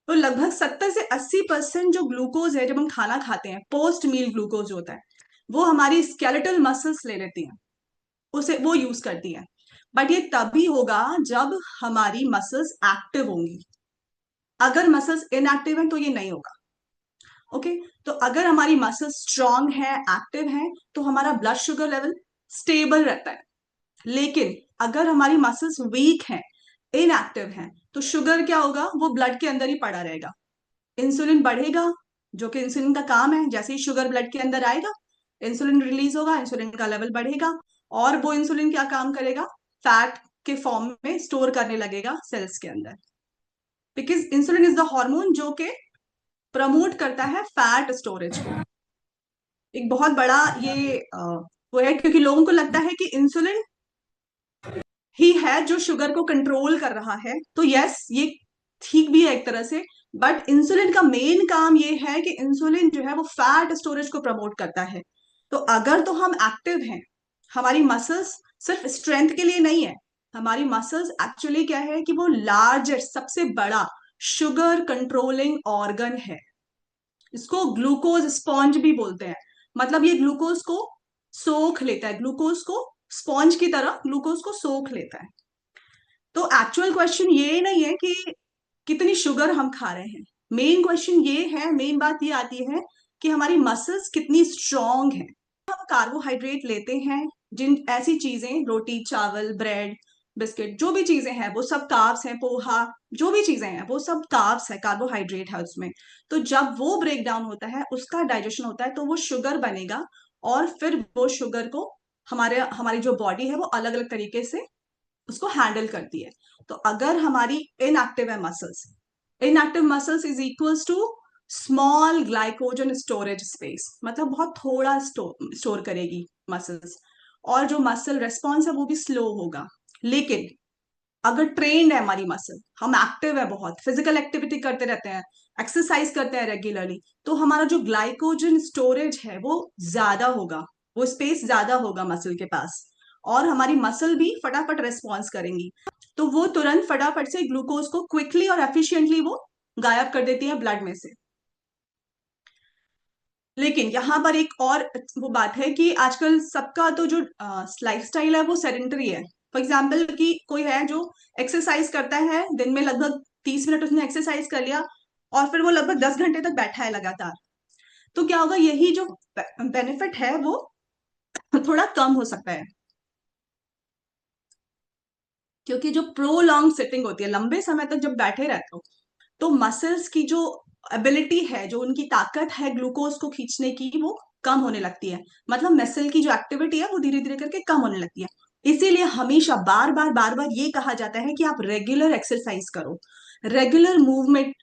तो लगभग 70 से 80% जो ग्लूकोज है जब हम खाना खाते हैं, पोस्ट मील ग्लूकोज जो होता है, वो हमारी स्केलेटल मसल्स ले लेती हैं, उसे वो यूज करती हैं। बट ये तभी होगा जब हमारी मसल्स एक्टिव होंगी। अगर मसल्स इनएक्टिव हैं तो ये नहीं होगा। ओके। तो अगर हमारी मसल्स स्ट्रांग है, एक्टिव है, तो हमारा ब्लड शुगर लेवल स्टेबल रहता है। लेकिन अगर हमारी मसल्स वीक हैं, इनएक्टिव हैं, तो शुगर क्या होगा, वो ब्लड के अंदर ही पड़ा रहेगा। इंसुलिन बढ़ेगा, जो कि इंसुलिन का काम है। जैसे ही शुगर ब्लड के अंदर आएगा, इंसुलिन रिलीज होगा, इंसुलिन का लेवल बढ़ेगा, और वो इंसुलिन क्या काम करेगा, फैट के फॉर्म में स्टोर करने लगेगा सेल्स के अंदर। Because insulin is the hormone जो कि प्रमोट करता है फैट स्टोरेज को। एक बहुत बड़ा ये वो है, क्योंकि लोगों को लगता है कि इंसुलिन ही है जो शुगर को कंट्रोल कर रहा है। तो यस, ये ठीक भी है एक तरह से। बट इंसुलिन का मेन काम ये है कि इंसुलिन जो है वो फैट स्टोरेज को प्रमोट करता है। तो अगर तो हम एक्टिव हैं, हमारी मसल्स सिर्फ स्ट्रेंथ के लिए नहीं है, हमारी मसल्स एक्चुअली क्या है कि वो लार्जेस्ट, सबसे बड़ा शुगर कंट्रोलिंग ऑर्गन है। इसको ग्लूकोज स्पॉन्ज भी बोलते हैं। मतलब ये ग्लूकोज को सोख लेता है, ग्लूकोज को स्पॉन्ज की तरह ग्लूकोज को सोख लेता है। तो एक्चुअल क्वेश्चन ये नहीं है कि कितनी शुगर हम खा रहे हैं। मेन क्वेश्चन ये है, मेन बात ये आती है कि हमारी मसल्स कितनी स्ट्रांग है। हम कार्बोहाइड्रेट लेते हैं, जिन ऐसी चीजें, रोटी, चावल, ब्रेड, बिस्किट, जो भी चीजें हैं वो सब कार्ब्स हैं, पोहा, जो भी चीजें हैं वो सब कार्ब्स है, कार्बोहाइड्रेट है उसमें। तो जब वो ब्रेक डाउन होता है, उसका डाइजेशन होता है, तो वो शुगर बनेगा। और फिर वो शुगर को हमारे हमारी जो बॉडी है वो अलग अलग तरीके से उसको हैंडल करती है। तो अगर हमारी इनएक्टिव है muscles, inactive muscles is equals to small glycogen storage space, मतलब बहुत थोड़ा स्टोर करेगी मसल्स। और जो मसल रेस्पॉन्स है वो भी स्लो होगा। लेकिन अगर ट्रेन्ड है हमारी मसल, हम एक्टिव है, बहुत फिजिकल एक्टिविटी करते रहते हैं, एक्सरसाइज करते हैं रेगुलरली, तो हमारा जो ग्लाइकोजन स्टोरेज है वो ज्यादा होगा, वो स्पेस ज्यादा होगा मसल के पास। और हमारी मसल भी फटाफट रेस्पॉन्स करेंगी, तो वो तुरंत फटाफट से ग्लूकोज को क्विकली और एफिशिएंटली वो गायब कर देती है ब्लड में से। लेकिन यहाँ पर एक और वो बात है कि आजकल सबका तो जो लाइफस्टाइल है वो सेडेंटरी है। फॉर एग्जाम्पल कि कोई है जो एक्सरसाइज करता है, दिन में लगभग 30 मिनट उसने एक्सरसाइज कर लिया, और फिर वो लगभग 10 घंटे तक बैठा है लगातार। तो क्या होगा, यही जो बेनिफिट है वो थोड़ा कम हो सकता है। क्योंकि जो प्रोलॉन्ग सिटिंग होती है, लंबे समय तक जब बैठे रहते हो, तो मसल्स की जो एबिलिटी है, जो उनकी ताकत है ग्लूकोज को खींचने की, वो कम होने लगती है। मतलब मसल की जो एक्टिविटी है वो धीरे धीरे करके कम होने लगती है। इसीलिए हमेशा बार बार ये कहा जाता है कि आप रेगुलर एक्सरसाइज करो, रेगुलर मूवमेंट,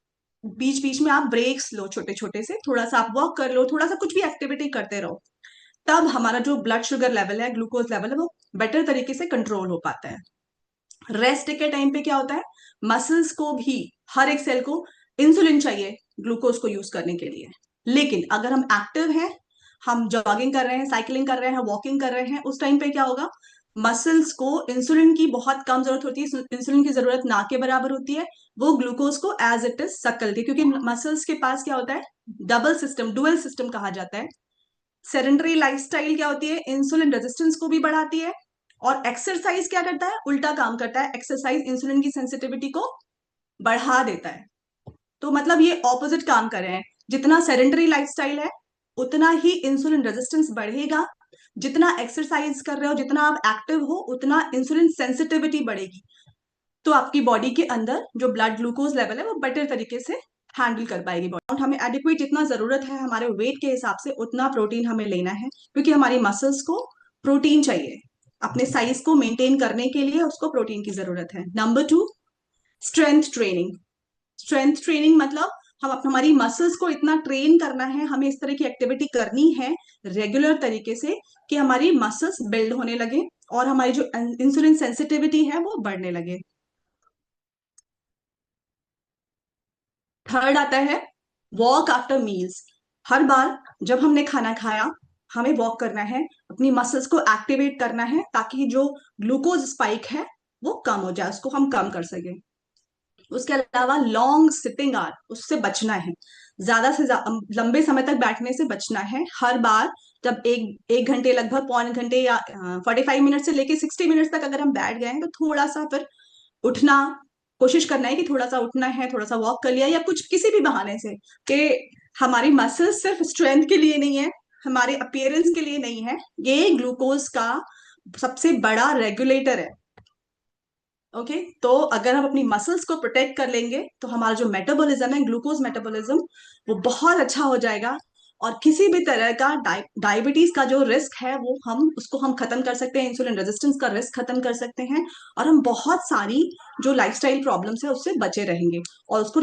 बीच बीच में आप ब्रेक्स लो, छोटे छोटे से, थोड़ा सा आप वॉक कर लो, थोड़ा सा कुछ भी एक्टिविटी करते रहो। तब हमारा जो ब्लड शुगर लेवल है, ग्लूकोज लेवल है, वो बेटर तरीके से कंट्रोल हो पाता है। रेस्ट के टाइम पे क्या होता है, मसल्स को भी, हर एक सेल को इंसुलिन चाहिए ग्लूकोज को यूज करने के लिए। लेकिन अगर हम एक्टिव हैं, हम जॉगिंग कर रहे हैं, साइकिलिंग कर रहे हैं, वॉकिंग कर रहे हैं, उस टाइम पे क्या होगा, मसल्स को इंसुलिन की बहुत कम जरूरत होती है, इंसुलिन की जरूरत ना के बराबर होती है। वो ग्लूकोज को एज इट इज सक करती है, क्योंकि मसल्स के पास क्या होता है, डबल सिस्टम, डुअल सिस्टम कहा जाता है। सेडेंटरी लाइफस्टाइल क्या होती है, इंसुलिन रेजिस्टेंस को भी बढ़ाती है। और एक्सरसाइज क्या करता है, उल्टा काम करता है, एक्सरसाइज इंसुलिन की सेंसिटिविटी को बढ़ा देता है। तो मतलब ये ऑपोजिट काम कर रहे हैं। जितना सेडेंटरी लाइफस्टाइल है, उतना ही इंसुलिन रेजिस्टेंस बढ़ेगा। जितना एक्सरसाइज कर रहे हो, जितना आप एक्टिव हो, उतना इंसुलिन सेंसिटिविटी बढ़ेगी। तो आपकी बॉडी के अंदर जो ब्लड ग्लूकोज लेवल है वो बेटर तरीके से हैंडल कर पाएगी बॉडी। हमें एडिक्वेट जितना जरूरत है हमारे वेट के हिसाब से, उतना प्रोटीन हमें लेना है, क्योंकि हमारी मसल्स को प्रोटीन चाहिए। अपने साइज को मेंटेन करने के लिए उसको प्रोटीन की जरूरत है। Number 2, strength training. Strength training मतलब हमारी मसल्स को इतना ट्रेन करना है, हमें इस तरह की एक्टिविटी करनी है रेगुलर तरीके से, कि हमारी मसल्स बिल्ड होने लगे और हमारी जो इंसुलिन सेंसिटिविटी है वो बढ़ने लगे। थर्ड आता है वॉक आफ्टर मील्स। हर बार जब हमने खाना खाया, हमें वॉक करना है, अपनी मसल्स को एक्टिवेट करना है, ताकि जो ग्लूकोज स्पाइक है वो कम हो जाए, उसको हम कम कर सके। उसके अलावा लॉन्ग सिटिंग आवर, उससे बचना है। ज्यादा से लंबे समय तक बैठने से बचना है। हर बार जब एक एक घंटे, लगभग 1.25 घंटे या 45 मिनट से लेके 60 मिनट तक अगर हम बैठ गए हैं, तो थोड़ा सा फिर उठना, कोशिश करना है कि थोड़ा सा उठना है, थोड़ा सा वॉक कर लिया या कुछ किसी भी बहाने से, कि हमारी मसल्स सिर्फ स्ट्रेंथ के लिए नहीं है, हमारे अपीयरेंस के लिए नहीं है, ये ग्लूकोज का सबसे बड़ा रेगुलेटर है। ओके, तो अगर हम अपनी मसल्स को प्रोटेक्ट कर लेंगे तो हमारा जो मेटाबॉलिज्म है, ग्लूकोज मेटाबॉलिज्म, वो बहुत अच्छा हो जाएगा। और किसी भी तरह का डायबिटीज का जो रिस्क है, वो हम खत्म कर सकते हैं, इंसुलिन रेजिस्टेंस का रिस्क खत्म कर सकते हैं, और हम बहुत सारी जो लाइफस्टाइल प्रॉब्लम्स है उससे बचे रहेंगे और उसको